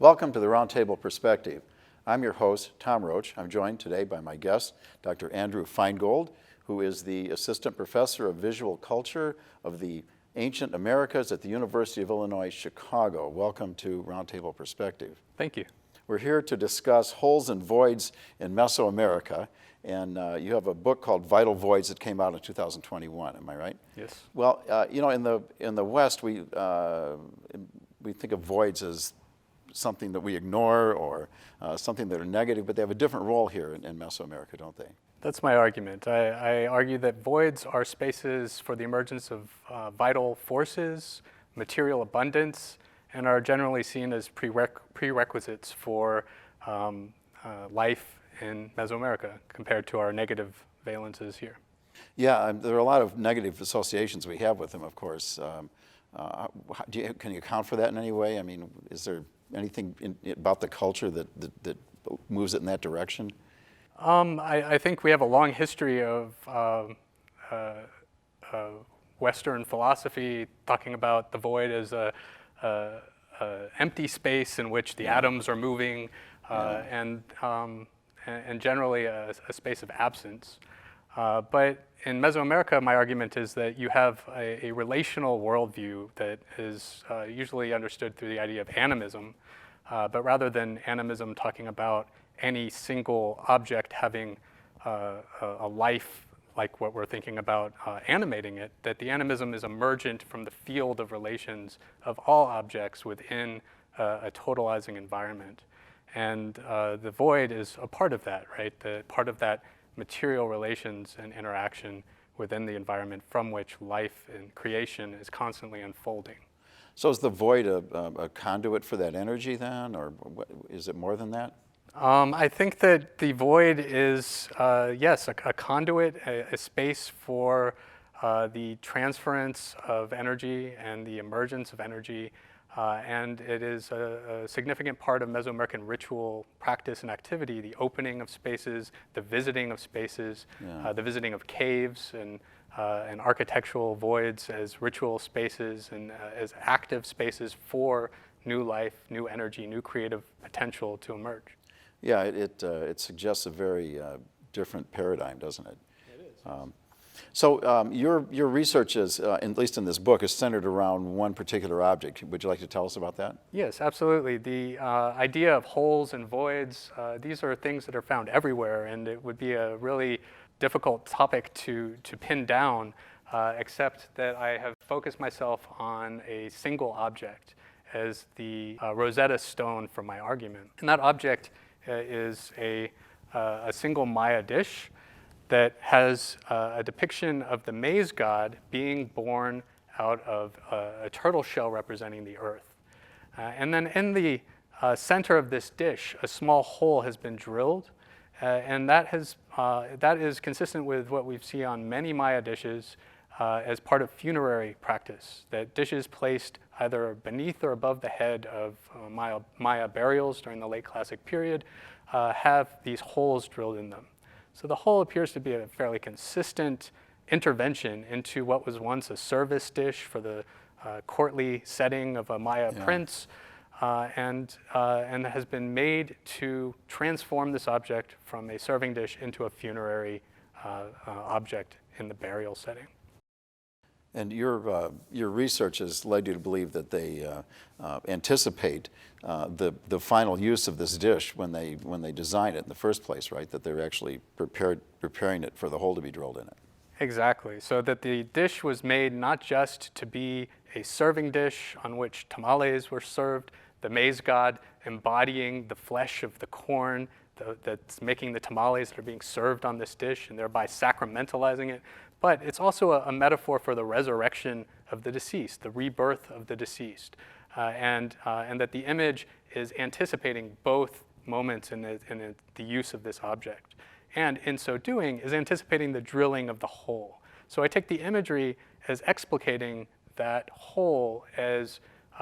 Welcome to the Roundtable Perspective. I'm your host, Tom Roach. I'm joined today by my guest, Dr. Andrew Finegold, who is the Assistant Professor of Visual Culture of the Ancient Americas at the University of Illinois, Chicago. Welcome to Roundtable Perspective. Thank you. We're here to discuss holes and voids in Mesoamerica, and you have a book called Vital Voids that came out in 2021, am I right? Yes. Well, in the West, we think of voids as something that we ignore or something that are negative, but they have a different role here in Mesoamerica, don't they? That's my argument. I argue that voids are spaces for the emergence of vital forces, material abundance, and are generally seen as prerequisites for life in Mesoamerica compared to our negative valences here. Yeah, there are a lot of negative associations we have with them, of course. Can you account for that in any way? I mean, is there anything about the culture that moves it in that direction? I think we have a long history of Western philosophy talking about the void as a empty space in which the atoms are moving, and generally a space of absence. But in Mesoamerica, my argument is that you have a relational worldview that is usually understood through the idea of animism, but rather than animism talking about any single object having a life like what we're thinking about animating it, that the animism is emergent from the field of relations of all objects within a totalizing environment. And the void is a part of that, right? The part of that material relations and interaction within the environment from which life and creation is constantly unfolding. So is the void a conduit for that energy then, or is it more than that? I think that the void is, yes, a conduit, a space for the transference of energy and the emergence of energy. And it is a significant part of Mesoamerican ritual practice and activity, the opening of spaces, the visiting of spaces, the visiting of caves and architectural voids as ritual spaces and as active spaces for new life, new energy, new creative potential to emerge. Yeah, it suggests a very different paradigm, doesn't it? It is. So your research is, at least in this book, is centered around one particular object. Would you like to tell us about that? Yes, absolutely. The idea of holes and voids, these are things that are found everywhere, and it would be a really difficult topic to pin down, except that I have focused myself on a single object as the Rosetta Stone for my argument. And that object is a single Maya dish that has a depiction of the maize god being born out of a turtle shell representing the earth. And then in the center of this dish, a small hole has been drilled, and that is consistent with what we see on many Maya dishes as part of funerary practice, that dishes placed either beneath or above the head of Maya burials during the late Classic period have these holes drilled in them. So the hole appears to be a fairly consistent intervention into what was once a service dish for the courtly setting of a Maya prince, and has been made to transform this object from a serving dish into a funerary object in the burial setting. And your research has led you to believe that they anticipate the final use of this dish when they design it in the first place, right? That they're actually preparing it for the hole to be drilled in it. Exactly. So that the dish was made not just to be a serving dish on which tamales were served, the maize god embodying the flesh of the corn that's making the tamales that are being served on this dish and thereby sacramentalizing it. But it's also a metaphor for the resurrection of the deceased, the rebirth of the deceased, and that the image is anticipating both moments in the use of this object. And in so doing, is anticipating the drilling of the hole. So I take the imagery as explicating that hole as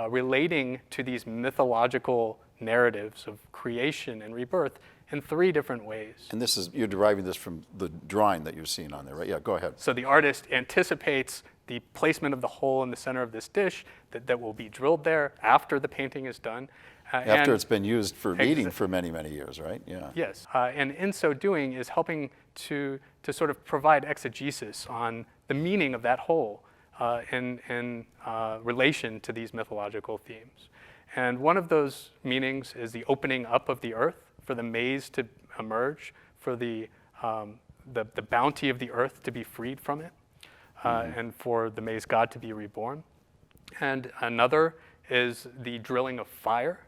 relating to these mythological narratives of creation and rebirth in three different ways. And you're deriving this from the drawing that you're seeing on there, right? Yeah, go ahead. So the artist anticipates the placement of the hole in the center of this dish that will be drilled there after the painting is done. After it's been used for eating Exa- for many, many years, right? Yeah. Yes, and in so doing is helping to sort of provide exegesis on the meaning of that hole in relation to these mythological themes. And one of those meanings is the opening up of the earth for the maize to emerge, for the bounty of the earth to be freed from it, and for the maize god to be reborn. And another is the drilling of fire,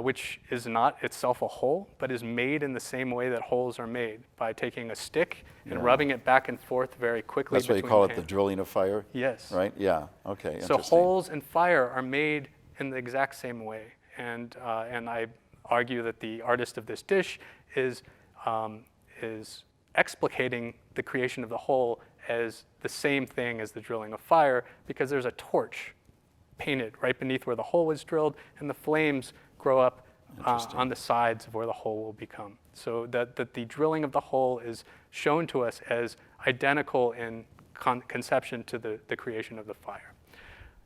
which is not itself a hole, but is made in the same way that holes are made, by taking a stick and rubbing it back and forth very quickly. That's why you call it the drilling of fire? Yes. Right? Yeah. Okay. So Interesting. holes and fire are made in the exact same way. And I argue that the artist of this dish is explicating the creation of the hole as the same thing as the drilling of fire, because there's a torch painted right beneath where the hole was drilled, and the flames grow up on the sides of where the hole will become. So that the drilling of the hole is shown to us as identical in conception to the creation of the fire.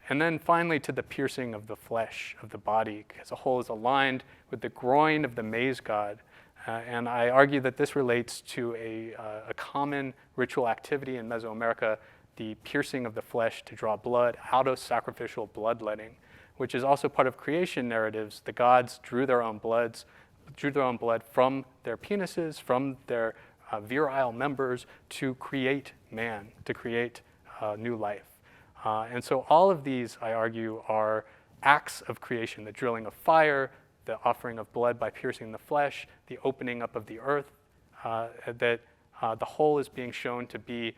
And then finally to the piercing of the flesh of the body, because the hole is aligned with the groin of the maize god. And I argue that this relates to a common ritual activity in Mesoamerica, the piercing of the flesh to draw blood out of sacrificial bloodletting, which is also part of creation narratives. The gods drew their own blood from their penises, from their virile members, to create man, to create new life. And so all of these, I argue, are acts of creation: the drilling of fire, the offering of blood by piercing the flesh, the opening up of the earth, that the whole is being shown to be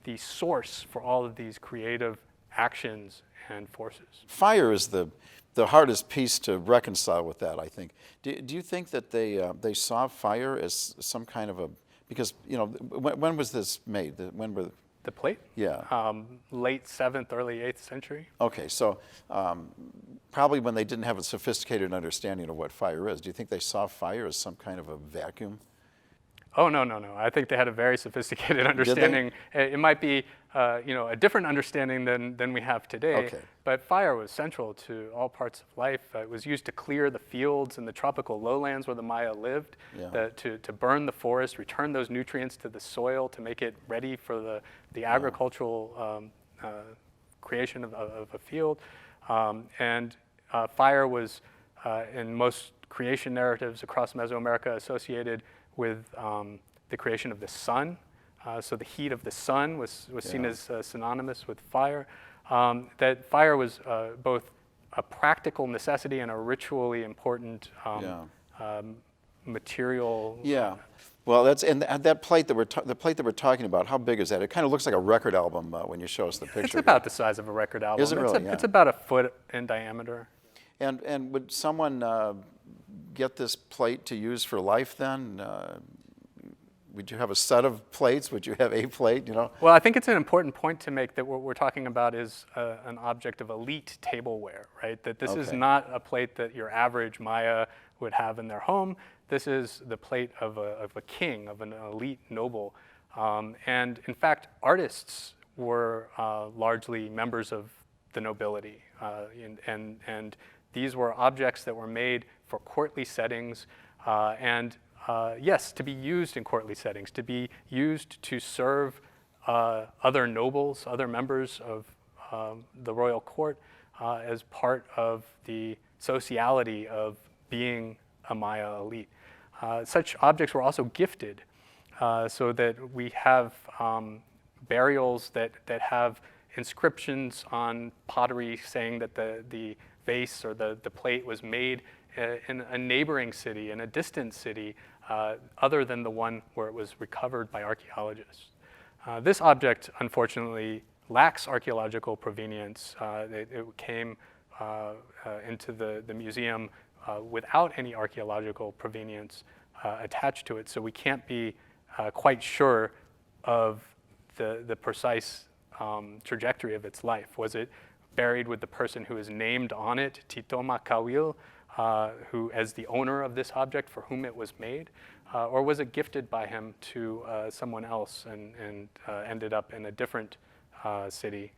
the source for all of these creative actions and forces. Fire is the hardest piece to reconcile with that, I think. Do you think that they saw fire as some kind of a, because, you know, when was this made? When were The plate? Yeah. Late 7th, early 8th century. Okay, so probably when they didn't have a sophisticated understanding of what fire is. Do you think they saw fire as some kind of a vacuum? Oh, no. I think they had a very sophisticated understanding. It might be, a different understanding than we have today. Okay. But fire was central to all parts of life. It was used to clear the fields in the tropical lowlands where the Maya lived, to burn the forest, return those nutrients to the soil to make it ready for the agricultural creation of a field. And fire was, in most creation narratives across Mesoamerica, associated with the creation of the sun. So the heat of the sun was seen as synonymous with fire. That fire was both a practical necessity and a ritually important material. Yeah. Well, that plate that we're talking about. How big is that? It kind of looks like a record album when you show us the picture. It's about the size of a record album. Is it really? It's about a foot in diameter. And would someone get this plate to use for life then? Would you have a set of plates? Would you have a plate, you know? Well, I think it's an important point to make that what we're talking about is an object of elite tableware, right? That this is not a plate that your average Maya would have in their home. This is the plate of a king, of an elite noble. And in fact, artists were largely members of the nobility. And these were objects that were made for courtly settings, yes, to be used in courtly settings, to be used to serve other nobles, other members of the royal court as part of the sociality of being a Maya elite. Such objects were also gifted, so that we have burials that have inscriptions on pottery saying that the vase or the plate was made in a neighboring city, in a distant city, other than the one where it was recovered by archaeologists. This object, unfortunately, lacks archaeological provenience. It came into the museum without any archaeological provenience attached to it, so we can't be quite sure of the precise trajectory of its life. Was it buried with the person who is named on it, Titoma Kawil, who as the owner of this object for whom it was made, or was it gifted by him to someone else and ended up in a different city?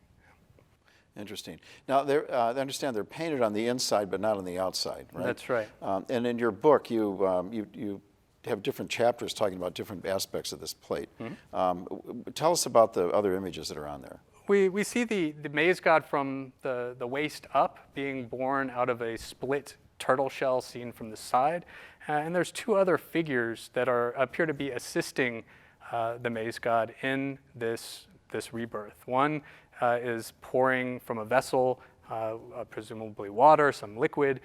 Interesting. Now, I understand they're painted on the inside, but not on the outside, right? That's right. And in your book, you have different chapters talking about different aspects of this plate. Tell us about the other images that are on there. We see the maize god from the waist up being born out of a split turtle shell seen from the side. And there's two other figures that appear to be assisting the maize god in this rebirth. One is pouring from a vessel, presumably water, some liquid,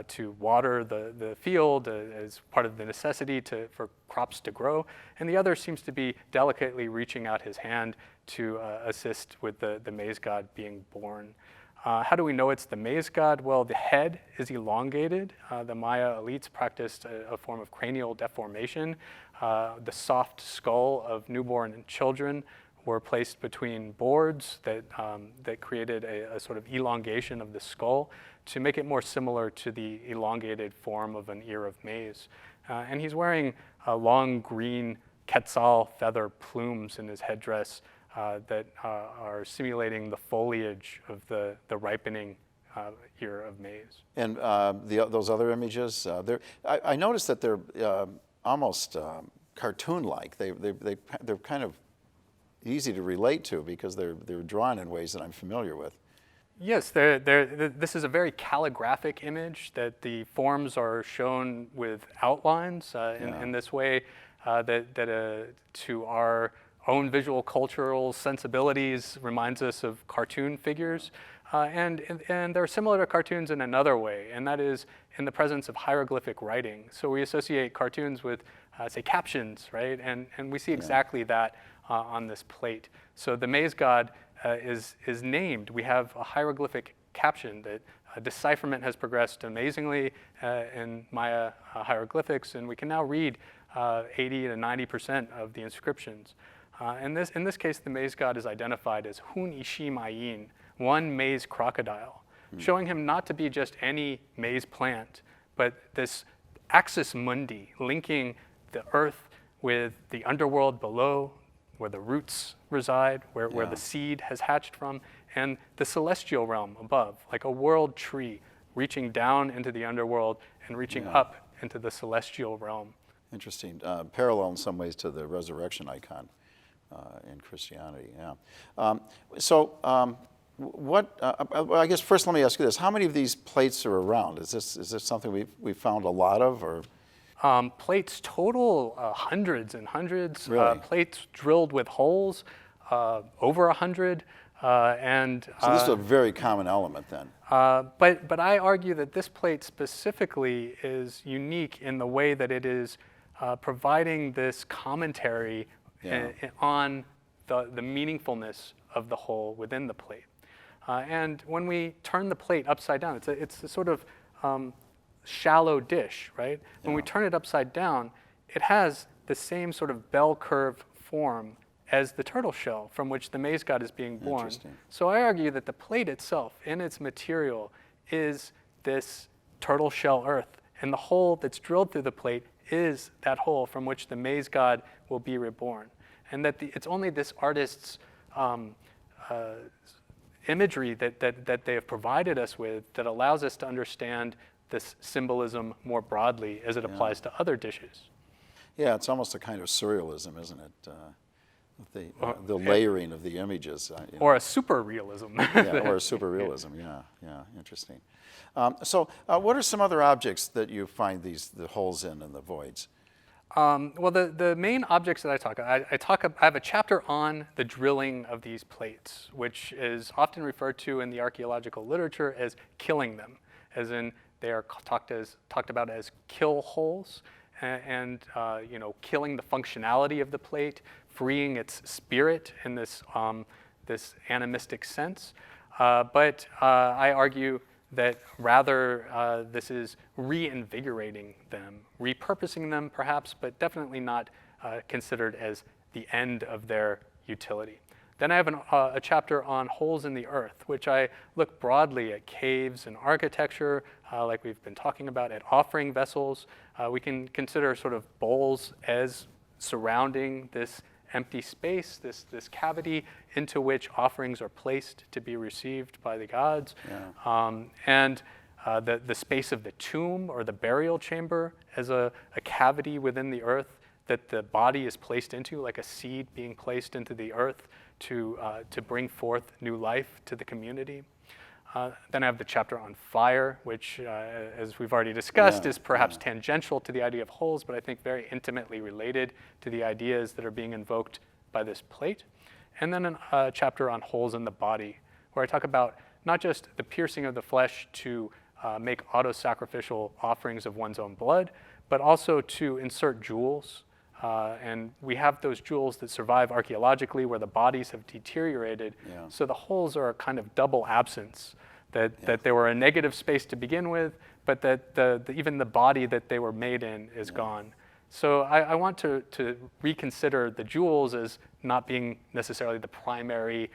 to water the field as part of the necessity for crops to grow. And the other seems to be delicately reaching out his hand to assist with the maize god being born. How do we know it's the maize god? Well, the head is elongated. The Maya elites practiced a form of cranial deformation. The soft skull of newborn children were placed between boards that created a sort of elongation of the skull to make it more similar to the elongated form of an ear of maize. And he's wearing long green quetzal feather plumes in his headdress that are simulating the foliage of the ripening ear of maize. And those other images, I noticed that they're almost cartoon-like. They're kind of easy to relate to because they're drawn in ways that I'm familiar with. Yes, this is a very calligraphic image that the forms are shown with outlines in this way that to our own visual cultural sensibilities reminds us of cartoon figures. And they're similar to cartoons in another way, and that is in the presence of hieroglyphic writing. So we associate cartoons with, say, captions, right? And we see exactly that on this plate. So the maize god is named. We have a hieroglyphic caption that decipherment has progressed amazingly in Maya hieroglyphics, and we can now read 80 to 90% of the inscriptions. In this case, the maize god is identified as Hun Ishi Mayin, one maize crocodile, showing him not to be just any maize plant, but this axis mundi, linking the earth with the underworld below, where the roots reside, where the seed has hatched from, and the celestial realm above, like a world tree reaching down into the underworld and reaching up into the celestial realm. Interesting. Parallel in some ways to the resurrection icon in Christianity, well, I guess first let me ask you this. How many of these plates are around? Is this something we've found a lot of, or? Plates total, hundreds and hundreds. Really? Plates drilled with holes, over 100. So this is a very common element then. But I argue that this plate specifically is unique in the way that it is providing this commentary on the meaningfulness of the hole within the plate. And when we turn the plate upside down, it's a sort of shallow dish, right? When we turn it upside down, it has the same sort of bell curve form as the turtle shell from which the maize god is being born. Interesting. So I argue that the plate itself, in its material, is this turtle shell earth, and the hole that's drilled through the plate is that hole from which the maize god will be reborn. And that it's only this artist's imagery that they have provided us with that allows us to understand this symbolism more broadly as it applies to other dishes. Yeah, it's almost a kind of surrealism, isn't it? The layering of the images. Or a super realism. Or a super realism, yeah, interesting. So what are some other objects that you find the holes in and the voids? Well, the main objects that I have a chapter on the drilling of these plates, which is often referred to in the archaeological literature as killing them, as in they are talked about as kill holes, and killing the functionality of the plate, freeing its spirit in this animistic sense. But I argue that rather this is reinvigorating them, repurposing them perhaps, but definitely not considered as the end of their utility. Then I have a chapter on holes in the earth, which I look broadly at caves and architecture, like we've been talking about, at offering vessels. We can consider sort of bowls as surrounding this empty space, this cavity into which offerings are placed to be received by the gods. And the space of the tomb or the burial chamber as a cavity within the earth that the body is placed into, like a seed being placed into the earth to bring forth new life to the community. Then I have the chapter on fire, which, as we've already discussed, is perhaps tangential to the idea of holes, but I think very intimately related to the ideas that are being invoked by this plate. And then a chapter on holes in the body, where I talk about not just the piercing of the flesh to make auto-sacrificial offerings of one's own blood, but also to insert jewels. And we have those jewels that survive archaeologically where the bodies have deteriorated. So the holes are a kind of double absence, that they were a negative space to begin with, but that even the body that they were made in is gone. So I want to reconsider the jewels as not being necessarily the primary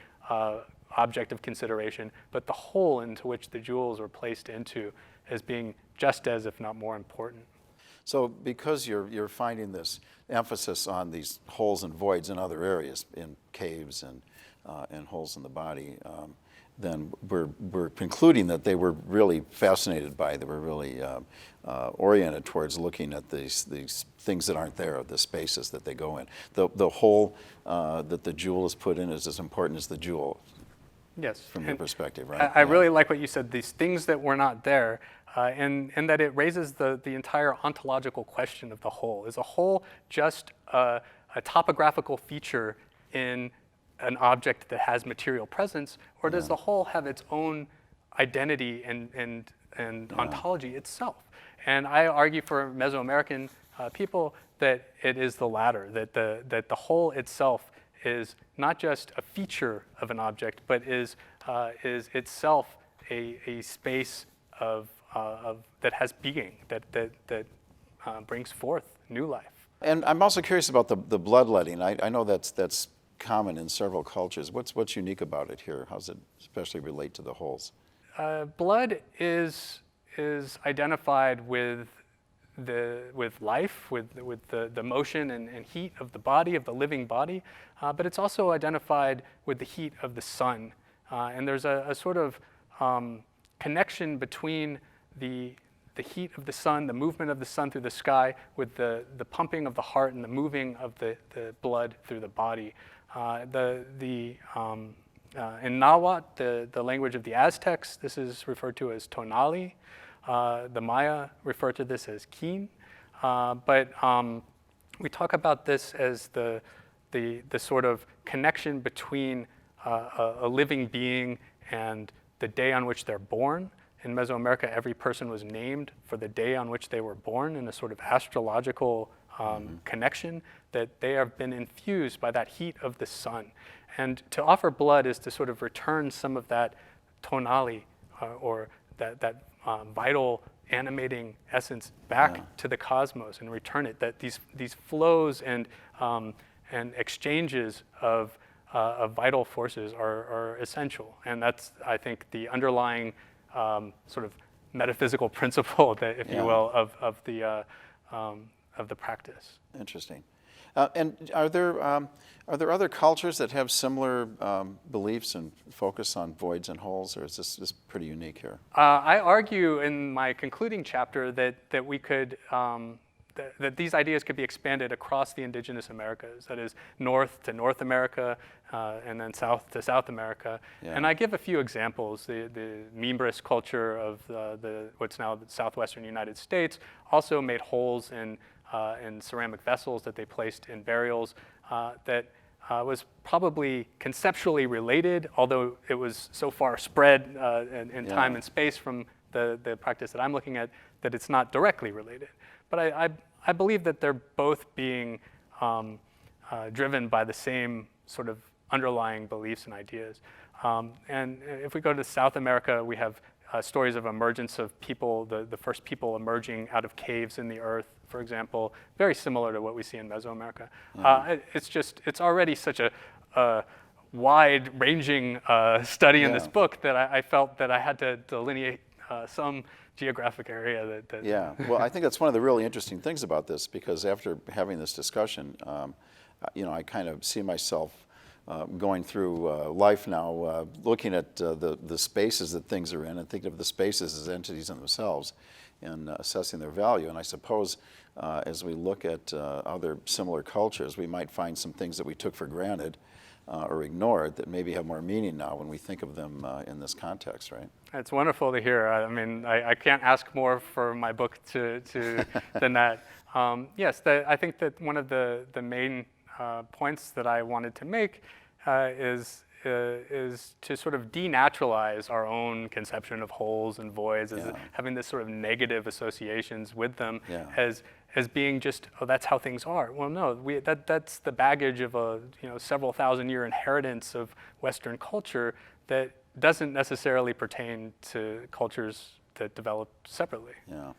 object of consideration, but the hole into which the jewels were placed into as being just as, if not more important. So because you're finding this emphasis on these holes and voids in other areas, in caves and holes in the body, then we're concluding that they were really fascinated by, they were really oriented towards looking at these things that aren't there, the spaces that they go in. The hole that the jewel is put in is as important as the jewel. Yes. From your perspective, right? I really like what you said, these things that were not there, and that it raises the entire ontological question of the whole. Is a whole just a topographical feature in an object that has material presence, or does the whole have its own identity and ontology itself? And I argue for Mesoamerican people that it is the latter, that the whole itself is not just a feature of an object, but is itself a space of that has being, that brings forth new life. And I'm also curious about the bloodletting. I know that's common in several cultures. What's unique about it here? How does it especially relate to the holes? Blood is identified with life, with the motion and heat of the body, of the living body, but it's also identified with the heat of the sun. And there's a sort of connection between the heat of the sun, the movement of the sun through the sky, with the pumping of the heart and the moving of the blood through the body. In Nahuatl, the language of the Aztecs, this is referred to as tonali. The Maya refer to this as kin, but we talk about this as the sort of connection between a living being and the day on which they're born. In Mesoamerica, every person was named for the day on which they were born in a sort of astrological connection, that they have been infused by that heat of the sun. And to offer blood is to sort of return some of that tonali, or that vital animating essence back to the cosmos and return it. That these flows and exchanges of vital forces are essential, and that's, I think, the underlying sort of metaphysical principle, that, if you will, of the practice. Interesting. And are there other cultures that have similar beliefs and focus on voids and holes, or is this pretty unique here? I argue in my concluding chapter that we could that these ideas could be expanded across the indigenous Americas. That is, north to North America, and then south to South America. And I give a few examples. The Mimbres culture of what's now the southwestern United States also made holes in ceramic vessels that they placed in burials, that was probably conceptually related, although it was so far spread in time and space from the practice that I'm looking at that it's not directly related. But I believe that they're both being driven by the same sort of underlying beliefs and ideas. And if we go to South America, we have stories of emergence of people, the first people emerging out of caves in the earth, for example, very similar to what we see in Mesoamerica. It's already such a wide-ranging study in this book that I felt that I had to delineate some geographic area that Well, I think that's one of the really interesting things about this, because after having this discussion, I kind of see myself going through life now, looking at the spaces that things are in and thinking of the spaces as entities in themselves and assessing their value. And I suppose as we look at other similar cultures, we might find some things that we took for granted or ignored that maybe have more meaning now when we think of them in this context, right? It's wonderful to hear. I mean, I can't ask more for my book than that. Yes, I think that one of the main points that I wanted to make is to sort of denaturalize our own conception of wholes and voids, as having this sort of negative associations with them, as being just, oh, that's how things are. Well, no, that's the baggage of a several thousand year inheritance of Western culture that doesn't necessarily pertain to cultures that develop separately. Yeah.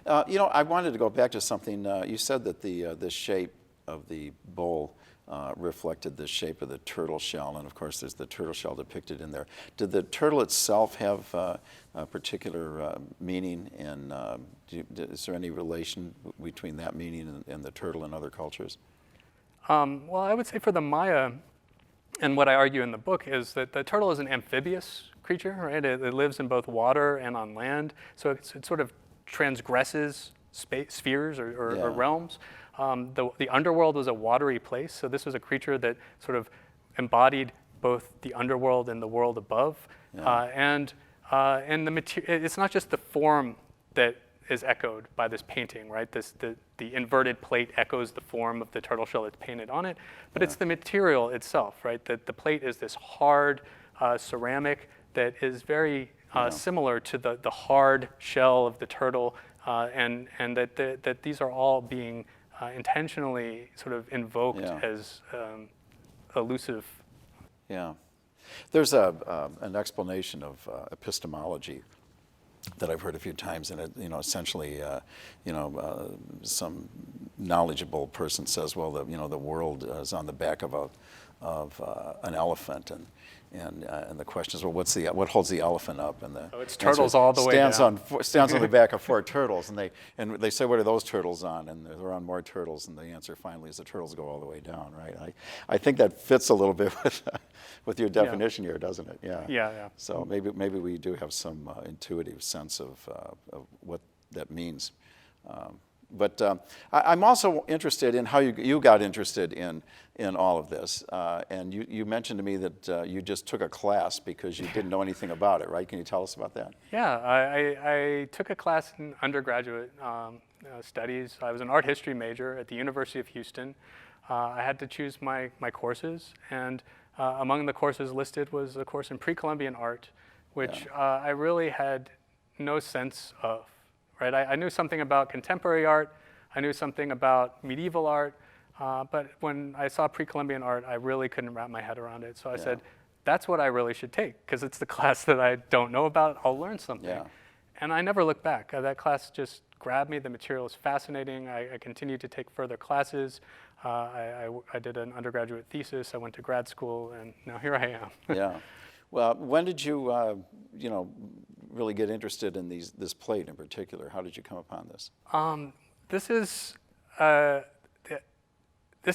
I wanted to go back to something. You said that the shape of the bowl reflected the shape of the turtle shell, and of course there's the turtle shell depicted in there. Did the turtle itself have a particular meaning, and is there any relation between that meaning and the turtle in other cultures? Well, I would say for the Maya, and what I argue in the book is that the turtle is an amphibious creature, right? It lives in both water and on land, so it sort of transgresses spheres or realms. The underworld was a watery place, so this was a creature that sort of embodied both the underworld and the world above. And it's not just the form that is echoed by this painting, right? The inverted plate echoes the form of the turtle shell that's painted on it, but it's the material itself, right? That the plate is this hard ceramic that is very similar to the hard shell of the turtle, and that these are all being intentionally sort of invoked as elusive. Yeah. There's an explanation of epistemology that I've heard a few times, and it, essentially, some knowledgeable person says, well, the world is on the back of an elephant, and the question is, well, what holds the elephant up? And it's turtles all the way down. Stands on the back of 4 turtles, and they say, what are those turtles on? And they're on more turtles, and the answer finally is the turtles go all the way down, right? I think that fits a little bit with your definition here, doesn't it? Yeah. So maybe we do have some intuitive sense of what that means. But I'm also interested in how you got interested in all of this. And you mentioned to me that you just took a class because you didn't know anything about it, right? Can you tell us about that? Yeah, I took a class in undergraduate studies. I was an art history major at the University of Houston. I had to choose my courses, and among the courses listed was a course in pre-Columbian art, which I really had no sense of. Right? I knew something about contemporary art, I knew something about medieval art, but when I saw pre-Columbian art, I really couldn't wrap my head around it. So I said, that's what I really should take, because it's the class that I don't know about. I'll learn something. And I never looked back. That class just grabbed me. The material is fascinating. I continued to take further classes. I did an undergraduate thesis. I went to grad school, and now here I am. Well, when did you, really get interested in this plate in particular? How did you come upon this? This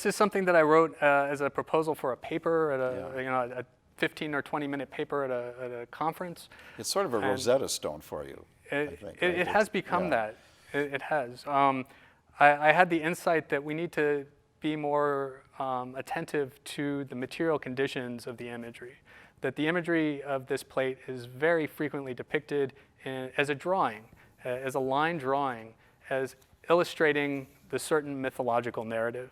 is something that I wrote as a proposal for a paper at a 15 or 20 minute paper at a conference. It's sort of a Rosetta Stone for you. It has become that. It has. I had the insight that we need to be more attentive to the material conditions of the imagery. That the imagery of this plate is very frequently depicted as a drawing, as a line drawing, as illustrating the certain mythological narrative.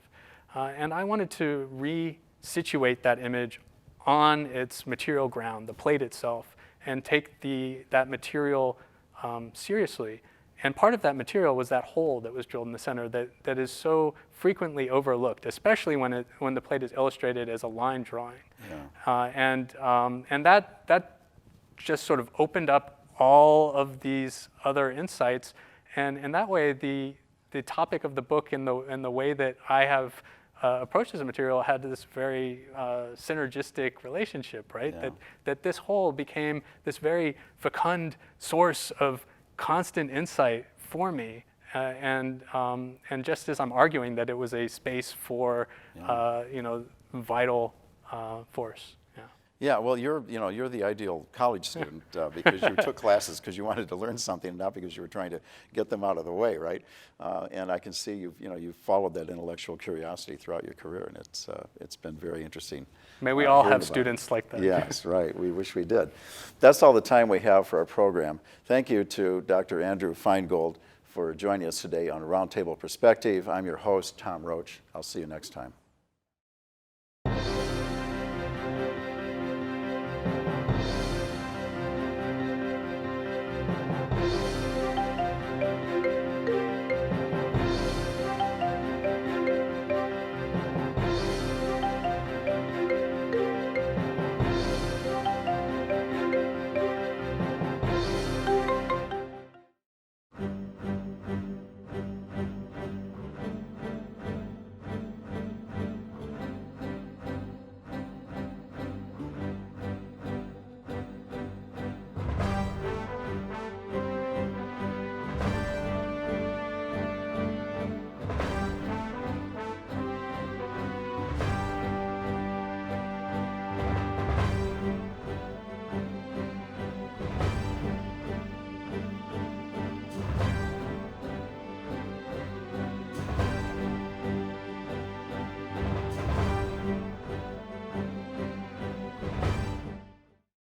And I wanted to re-situate that image on its material ground, the plate itself, and take that material seriously. And part of that material was that hole that was drilled in the center that is so frequently overlooked, especially when the plate is illustrated as a line drawing. And that just sort of opened up all of these other insights. And in that way, the topic of the book and the way that I have approached this material had this very synergistic relationship, right? That this hole became this very fecund source of constant insight for me, and just as I'm arguing that it was a space for vital force. Yeah. Yeah, well, you're the ideal college student because you took classes because you wanted to learn something, not because you were trying to get them out of the way, right? And I can see you've followed that intellectual curiosity throughout your career, and it's been very interesting. May we all hearing have about students like that. Yes, right. We wish we did. That's all the time we have for our program. Thank you to Dr. Andrew Finegold for joining us today on Roundtable Perspective. I'm your host, Tom Roach. I'll see you next time.